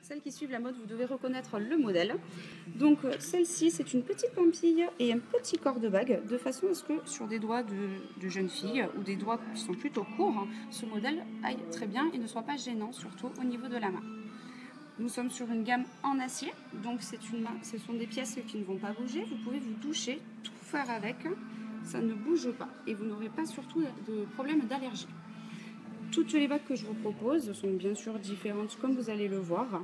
celles qui suivent la mode, vous devez reconnaître le modèle. Donc celle-ci, c'est une petite pampille et un petit corps de bague, de façon à ce que sur des doigts de jeunes filles ou des doigts qui sont plutôt courts, ce modèle aille très bien et ne soit pas gênant, surtout au niveau de la main. Nous sommes sur une gamme en acier, donc ce sont des pièces qui ne vont pas bouger. Vous pouvez vous toucher, tout faire avec, ça ne bouge pas et vous n'aurez pas surtout de problème d'allergie. Toutes les bagues que je vous propose sont bien sûr différentes comme vous allez le voir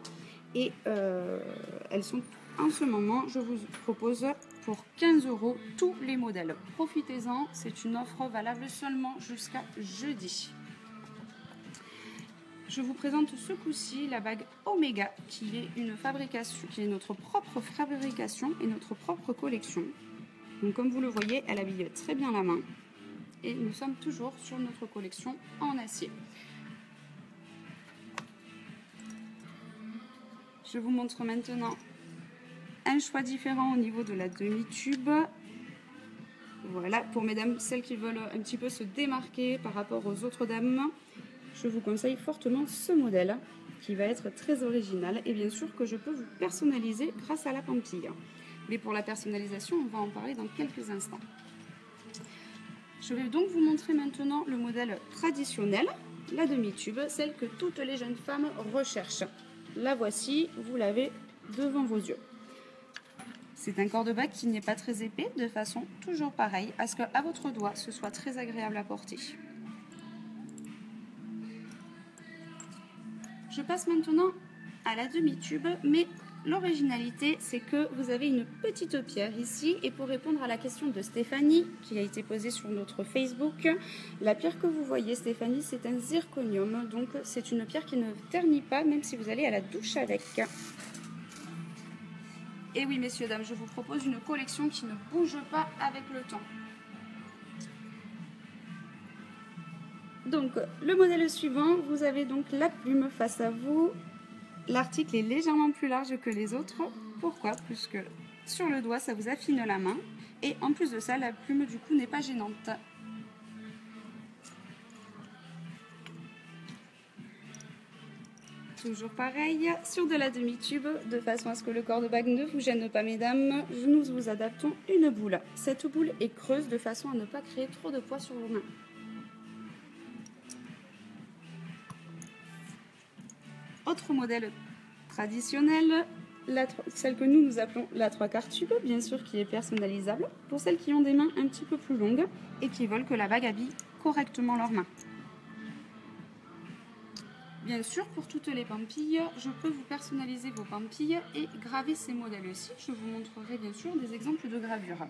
et elles sont en ce moment, je vous propose pour 15 € tous les modèles. Profitez-en, c'est une offre valable seulement jusqu'à jeudi. Je vous présente ce coup-ci la bague Omega qui est notre propre fabrication et notre propre collection. Donc comme vous le voyez, elle habille très bien la main. Et nous sommes toujours sur notre collection en acier. Je vous montre maintenant un choix différent au niveau de la demi-tube. Voilà, pour mesdames, celles qui veulent un petit peu se démarquer par rapport aux autres dames, je vous conseille fortement ce modèle qui va être très original et bien sûr que je peux vous personnaliser grâce à la pampille. Mais pour la personnalisation, on va en parler dans quelques instants. Je vais donc vous montrer maintenant le modèle traditionnel, la demi-tube, celle que toutes les jeunes femmes recherchent. La voici, vous l'avez devant vos yeux. C'est un corps de bague qui n'est pas très épais, de façon toujours pareille, à ce qu'à votre doigt, ce soit très agréable à porter. Je passe maintenant à la demi-tube, mais l'originalité, c'est que vous avez une petite pierre ici. Et pour répondre à la question de Stéphanie, qui a été posée sur notre Facebook, la pierre que vous voyez, Stéphanie, c'est un zirconium. Donc, c'est une pierre qui ne ternit pas, même si vous allez à la douche avec. Et oui, messieurs, dames, je vous propose une collection qui ne bouge pas avec le temps. Donc, le modèle suivant, vous avez donc la plume face à vous. L'article est légèrement plus large que les autres. Pourquoi? Puisque sur le doigt, ça vous affine la main. Et en plus de ça, la plume, du coup, n'est pas gênante. Toujours pareil, sur de la demi-tube, de façon à ce que le corps de bague ne vous gêne pas, mesdames, nous vous adaptons une boule. Cette boule est creuse de façon à ne pas créer trop de poids sur vos mains. Autre modèle traditionnel, celle que nous appelons la 3/4 tube, bien sûr, qui est personnalisable, pour celles qui ont des mains un petit peu plus longues et qui veulent que la bague habille correctement leurs mains. Bien sûr, pour toutes les pampilles, je peux vous personnaliser vos pampilles et graver ces modèles-ci. Je vous montrerai bien sûr des exemples de gravure.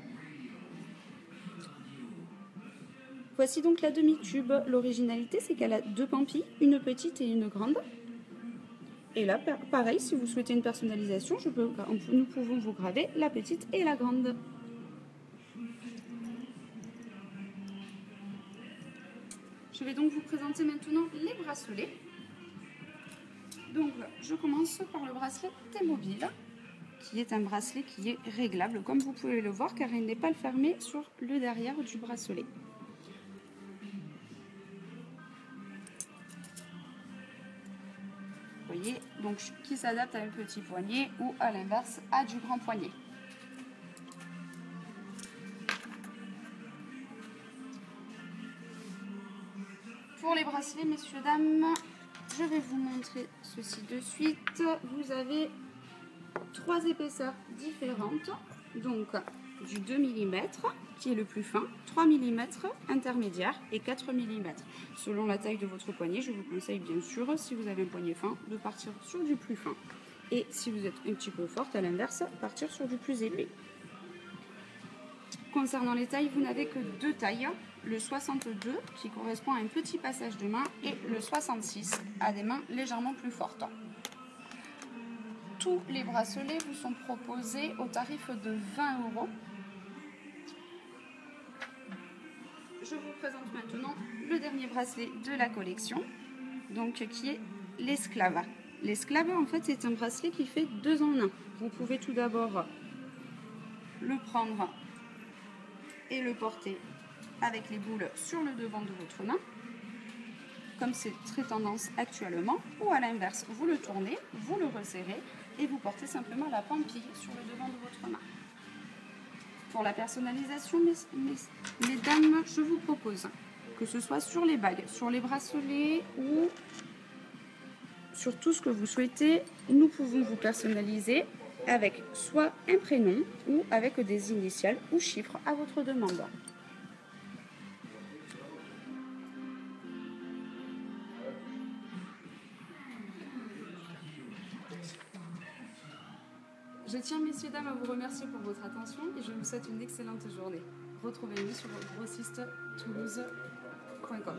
Voici donc la demi-tube. L'originalité, c'est qu'elle a deux pampilles, une petite et une grande. Et là, pareil, si vous souhaitez une personnalisation, nous pouvons vous graver la petite et la grande. Je vais donc vous présenter maintenant les bracelets. Donc, je commence par le bracelet T-Mobile, qui est un bracelet qui est réglable, comme vous pouvez le voir, car il n'est pas fermé sur le derrière du bracelet. Vous voyez, donc qui s'adapte à un petit poignet ou à l'inverse à du grand poignet. Pour les bracelets, messieurs, dames, je vais vous montrer ceci de suite. Vous avez 3 épaisseurs différentes, donc du 2 mm qui est le plus fin, 3 mm intermédiaire et 4 mm. Selon la taille de votre poignet, je vous conseille bien sûr, si vous avez un poignet fin, de partir sur du plus fin. Et si vous êtes un petit peu forte, à l'inverse, partir sur du plus épais. Concernant les tailles, vous n'avez que 2 tailles, le 62 qui correspond à un petit passage de main et le 66 à des mains légèrement plus fortes. Tous les bracelets vous sont proposés au tarif de 20 €. Je vous présente maintenant le dernier bracelet de la collection, donc qui est l'esclave. L'esclave, en fait, c'est un bracelet qui fait 2 en 1. Vous pouvez tout d'abord le prendre et le porter avec les boules sur le devant de votre main. comme c'est très tendance actuellement, ou à l'inverse, vous le tournez, vous le resserrez et vous portez simplement la pampille sur le devant de votre main. Pour la personnalisation, mesdames, je vous propose que ce soit sur les bagues, sur les bracelets ou sur tout ce que vous souhaitez, nous pouvons vous personnaliser avec soit un prénom ou avec des initiales ou chiffres à votre demande. Je tiens, messieurs, dames, à vous remercier pour votre attention et je vous souhaite une excellente journée. Retrouvez-nous sur grossistetoulouse.com.